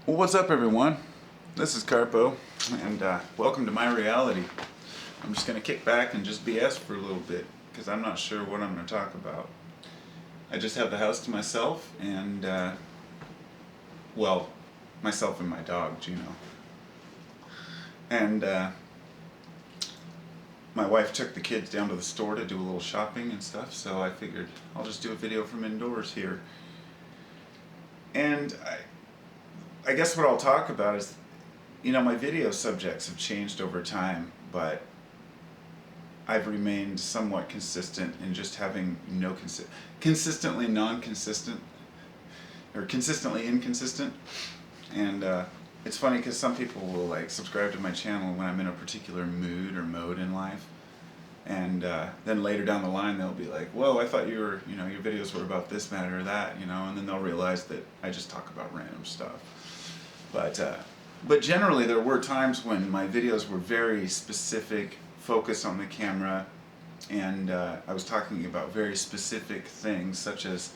Well, what's up, everyone? This is Carpo, and welcome to my reality. I'm just going to kick back and just BS for a little bit, because I'm not sure what I'm going to talk about. I just have the house to myself, and, well, myself and my dog, Juno. And my wife took the kids down to the store to do a little shopping and stuff, so I figured I'll just do a video from indoors here. And I guess what I'll talk about is, my video subjects have changed over time, but I've remained somewhat consistent in just having consistently non-consistent, or consistently inconsistent. And it's funny because some people will subscribe to my channel when I'm in a particular mood or mode in life, and then later down the line they'll be like, "Whoa, I thought your videos were about this matter or that," and then they'll realize that I just talk about random stuff. But generally there were times when my videos were very specific, focused on the camera, and I was talking about very specific things such as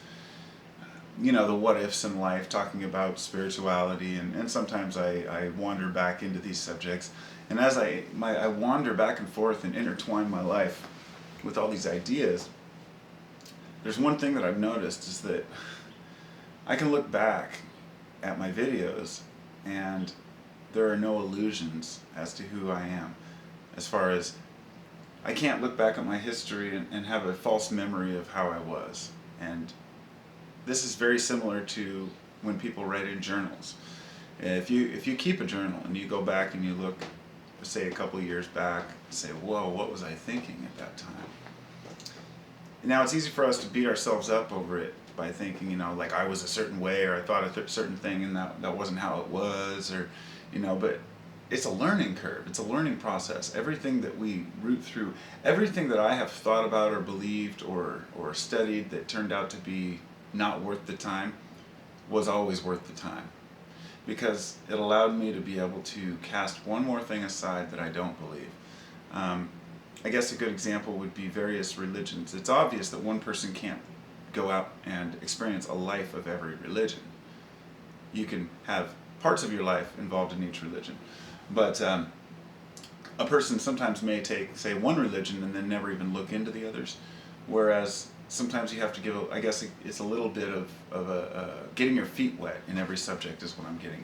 the what ifs in life, talking about spirituality, and sometimes I wander back into these subjects. And as I wander back and forth and intertwine my life with all these ideas, there's one thing that I've noticed is that I can look back at my videos and there are no illusions as to who I am. As far as, I can't look back at my history and have a false memory of how I was. And this is very similar to when people write in journals. If you keep a journal and you go back and you look, say, a couple of years back, and say, "Whoa, what was I thinking at that time?" Now, it's easy for us to beat ourselves up over it by thinking, like I was a certain way, or I thought a certain thing and that wasn't how it was, or, but it's a learning curve. It's a learning process. Everything that we root through, everything that I have thought about or believed or studied that turned out to be not worth the time was always worth the time, because it allowed me to be able to cast one more thing aside that I don't believe. I guess a good example would be various religions. It's obvious that one person can't go out and experience a life of every religion. You can have parts of your life involved in each religion, but a person sometimes may take, say, one religion and then never even look into the others, whereas sometimes you have to give, I guess it's a little bit of getting your feet wet in every subject is what I'm getting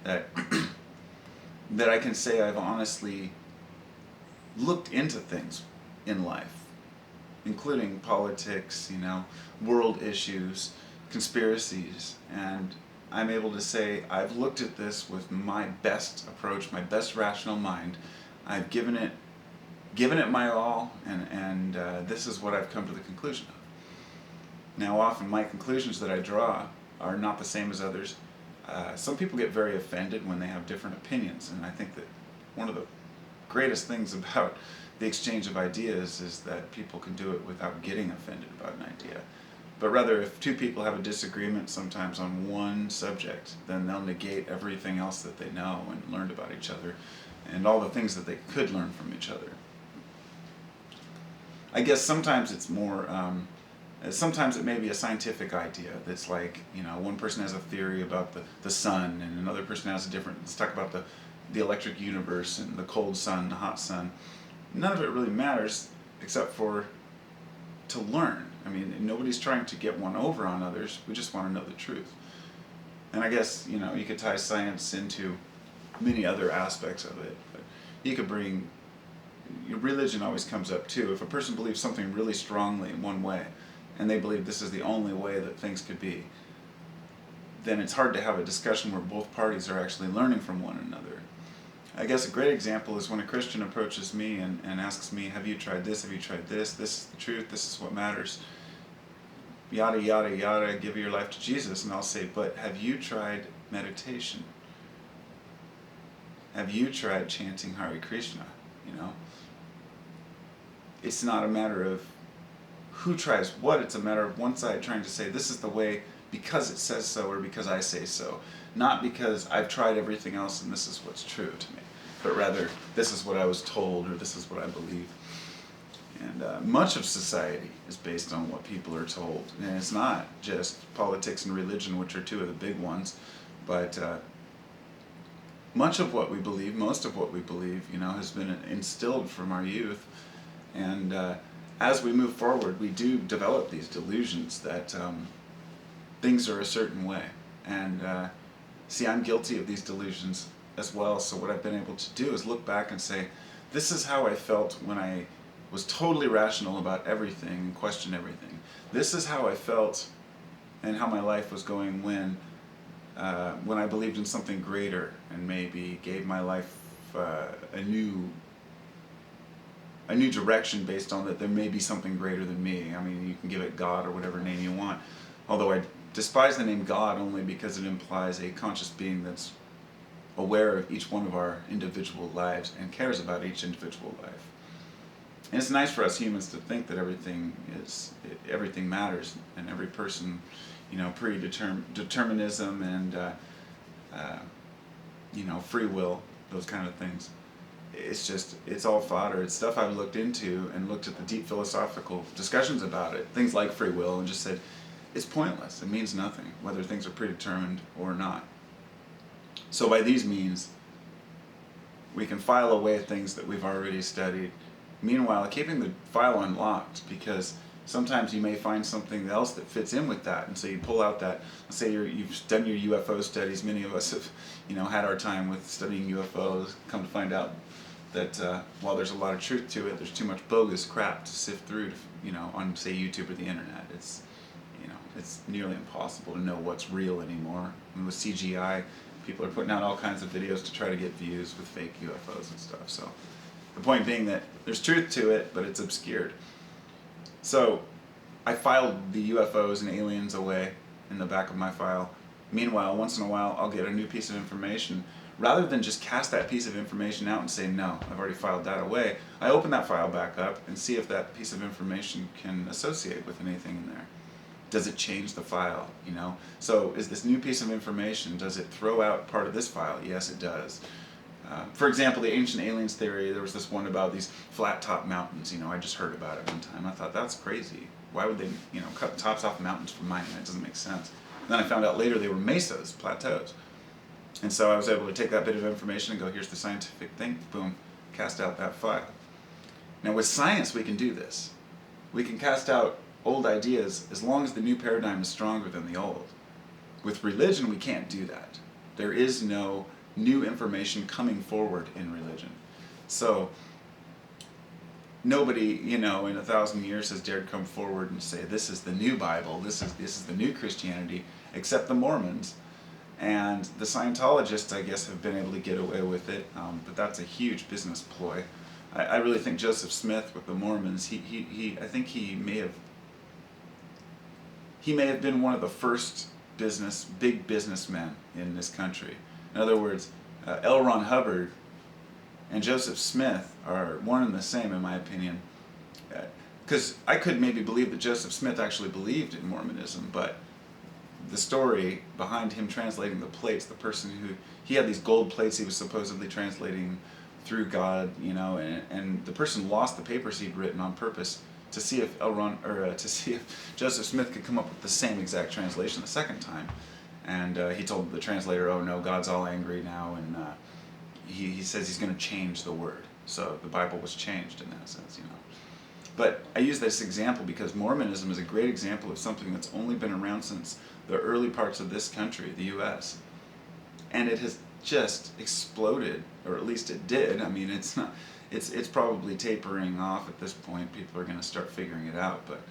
at. That I can say I've honestly looked into things in life, including politics, world issues, conspiracies, and I'm able to say I've looked at this with my best approach, my best rational mind. I've given it my all, and this is what I've come to the conclusion of. Now, often my conclusions that I draw are not the same as others. Some people get very offended when they have different opinions, and I think that one of the greatest things about the exchange of ideas is that people can do it without getting offended about an idea. But rather, if two people have a disagreement sometimes on one subject, then they'll negate everything else that they know and learned about each other, and all the things that they could learn from each other. I guess sometimes it's more, sometimes it may be a scientific idea that's like, one person has a theory about the sun, and another person has a different, let's talk about the electric universe and the cold sun, the hot sun. None of it really matters except for to learn. I mean, nobody's trying to get one over on others. We just want to know the truth. And I guess, you could tie science into many other aspects of it. But you could bring, your religion always comes up too. If a person believes something really strongly in one way, and they believe this is the only way that things could be, then it's hard to have a discussion where both parties are actually learning from one another. I guess a great example is when a Christian approaches me and asks me, "Have you tried this? Have you tried this? This is the truth. This is what matters. Yada, yada, yada, give your life to Jesus." And I'll say, "But have you tried meditation? Have you tried chanting Hare Krishna?" It's not a matter of who tries what. It's a matter of one side trying to say, "This is the way because it says so," or "because I say so." Not because I've tried everything else and this is what's true to me, but rather, this is what I was told, or this is what I believe. And much of society is based on what people are told. And it's not just politics and religion, which are two of the big ones, but much of what we believe, most of what we believe, has been instilled from our youth. And as we move forward, we do develop these delusions that things are a certain way. And see, I'm guilty of these delusions as well. So what I've been able to do is look back and say, this is how I felt when I was totally rational about everything and questioned everything. This is how I felt and how my life was going when I believed in something greater and maybe gave my life a new direction based on that there may be something greater than me. I mean, you can give it God or whatever name you want. Although I despise the name God only because it implies a conscious being that's aware of each one of our individual lives and cares about each individual life. And it's nice for us humans to think that everything matters, and every person, determinism and free will, those kind of things. It's all fodder. It's stuff I've looked into and looked at the deep philosophical discussions about it, things like free will, and just said, it's pointless. It means nothing, whether things are predetermined or not. So by these means, we can file away things that we've already studied. Meanwhile, keeping the file unlocked, because sometimes you may find something else that fits in with that, and so you pull out that. Let's say you've done your UFO studies. Many of us have, had our time with studying UFOs. Come to find out that while there's a lot of truth to it, there's too much bogus crap to sift through, on say YouTube or the internet. It's nearly impossible to know what's real anymore. I mean, with CGI, people are putting out all kinds of videos to try to get views with fake UFOs and stuff. So the point being that there's truth to it, but it's obscured. So I filed the UFOs and aliens away in the back of my file. Meanwhile, once in a while, I'll get a new piece of information. Rather than just cast that piece of information out and say, no, I've already filed that away, I open that file back up and see if that piece of information can associate with anything in there. Does it change the file, So is this new piece of information, does it throw out part of this file? Yes, it does. For example, the ancient aliens theory, there was this one about these flat top mountains. I just heard about it one time. I thought, that's crazy. Why would they, cut the tops off mountains for mining? That doesn't make sense. And then I found out later they were mesas, plateaus. And so I was able to take that bit of information and go, here's the scientific thing, boom, cast out that file. Now with science we can do this. We can cast out old ideas as long as the new paradigm is stronger than the old. With religion we can't do that. There is no new information coming forward in religion. So nobody, in 1,000 years has dared come forward and say, this is the new Bible, this is the new Christianity, except the Mormons. And the Scientologists, I guess, have been able to get away with it, but that's a huge business ploy. I really think Joseph Smith with the Mormons, I think he may have been one of the first big businessmen in this country. In other words, L. Ron Hubbard and Joseph Smith are one and the same, in my opinion. Because I could maybe believe that Joseph Smith actually believed in Mormonism, but the story behind him translating the plates, the person he had these gold plates he was supposedly translating through God, and the person lost the papers he'd written on purpose to see if Joseph Smith could come up with the same exact translation the second time. And he told the translator, oh no, God's all angry now, and he says he's going to change the word. So the Bible was changed in that sense, But I use this example because Mormonism is a great example of something that's only been around since the early parts of this country, the U.S. And it has just exploded, or at least it did. I mean, it's probably tapering off at this point. People are going to start figuring it out. But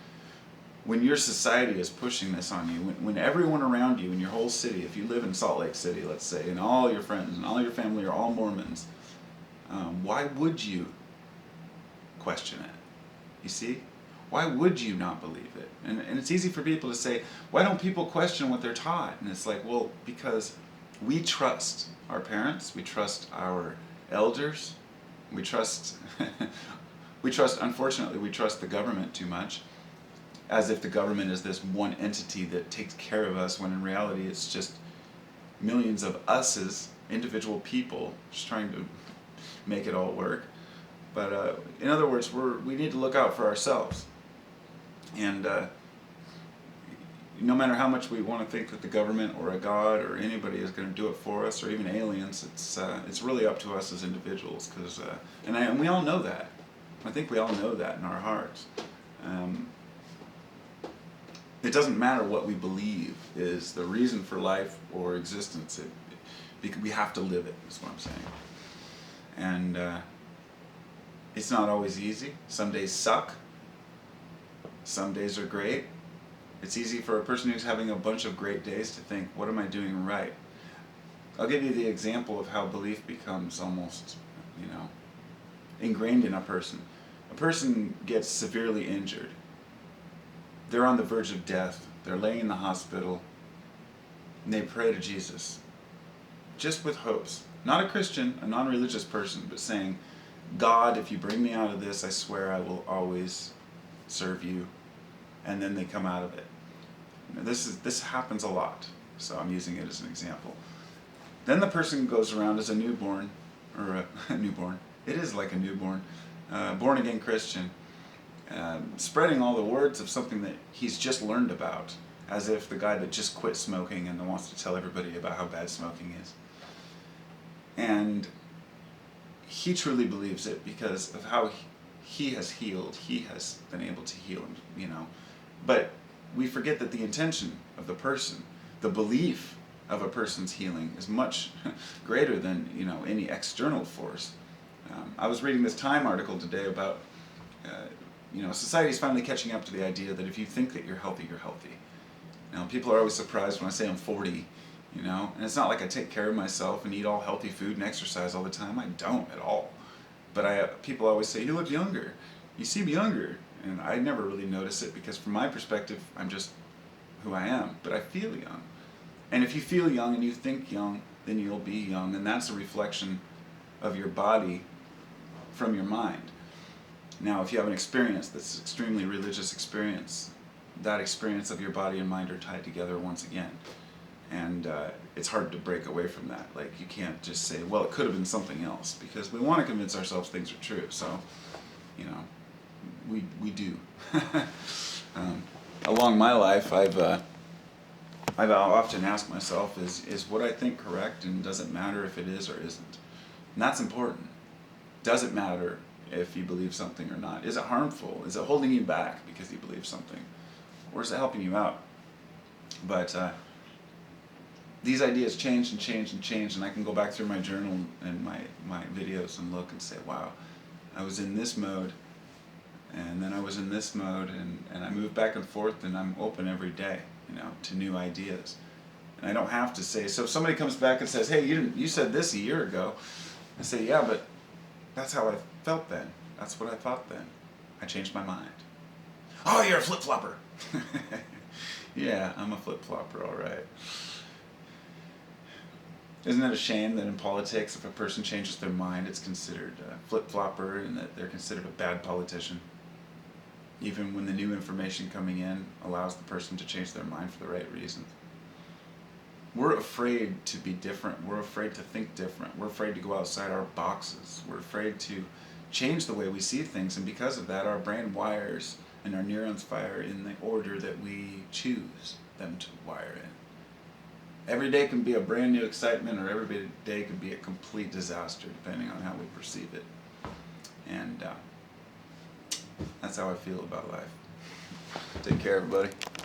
when your society is pushing this on you, when everyone around you in your whole city, if you live in Salt Lake City, let's say, and all your friends and all your family are all Mormons, why would you question it? You see? Why would you not believe it? And it's easy for people to say, why don't people question what they're taught? And it's like, well, because we trust our parents, we trust our elders, we trust, unfortunately, we trust the government too much, as if the government is this one entity that takes care of us, when in reality it's just millions of us, individual people, just trying to make it all work. But in other words, we need to look out for ourselves. And no matter how much we want to think that the government or a god or anybody is going to do it for us, or even aliens, it's really up to us as individuals. Because and we all know that. I think we all know that in our hearts. It doesn't matter what we believe is the reason for life or existence. We have to live it, is what I'm saying. And it's not always easy. Some days suck. Some days are great. It's easy for a person who's having a bunch of great days to think, what am I doing right? I'll give you the example of how belief becomes almost, ingrained in a person. A person gets severely injured. They're on the verge of death. They're laying in the hospital. And they pray to Jesus. Just with hopes. Not a Christian, a non-religious person, but saying, God, if you bring me out of this, I swear I will always serve you. And then they come out of it. This happens a lot, so I'm using it as an example. Then the person goes around as a newborn, or a newborn. It is like a newborn, born-again Christian, spreading all the words of something that he's just learned about, as if the guy that just quit smoking and wants to tell everybody about how bad smoking is. And he truly believes it because of how he has healed. He has been able to heal him, But we forget that the intention of the person, the belief of a person's healing is much greater than, any external force. I was reading this Time article today about, society's finally catching up to the idea that if you think that you're healthy, you're healthy. People are always surprised when I say I'm 40, and it's not like I take care of myself and eat all healthy food and exercise all the time. I don't at all. But people always say, you look younger. You seem younger. And I never really notice it because from my perspective, I'm just who I am. But I feel young. And if you feel young and you think young, then you'll be young. And that's a reflection of your body from your mind. Now, if you have an experience that's an extremely religious experience, that experience of your body and mind are tied together once again. And it's hard to break away from that. Like, you can't just say, well, it could have been something else. Because we want to convince ourselves things are true. So, we do. Along my life, I've often asked myself, is what I think correct, and does it matter if it is or isn't? And that's important. Does it matter if you believe something or not? Is it harmful? Is it holding you back because you believe something? Or is it helping you out? But these ideas change and change and change, and I can go back through my journal and my videos and look and say, wow, I was in this mode, and then I was in this mode, and I move back and forth, and I'm open every day, to new ideas. And I don't have to say, so if somebody comes back and says, hey, you said this a year ago, I say, yeah, but that's how I felt then. That's what I thought then. I changed my mind. Oh, you're a flip-flopper. Yeah, I'm a flip-flopper, all right. Isn't it a shame that in politics, if a person changes their mind, it's considered a flip-flopper and that they're considered a bad politician? Even when the new information coming in allows the person to change their mind for the right reasons. We're afraid to be different. We're afraid to think different. We're afraid to go outside our boxes. We're afraid to change the way we see things, and because of that, our brain wires and our neurons fire in the order that we choose them to wire in. Every day can be a brand new excitement, or every day can be a complete disaster, depending on how we perceive it. And that's how I feel about life. Take care, everybody.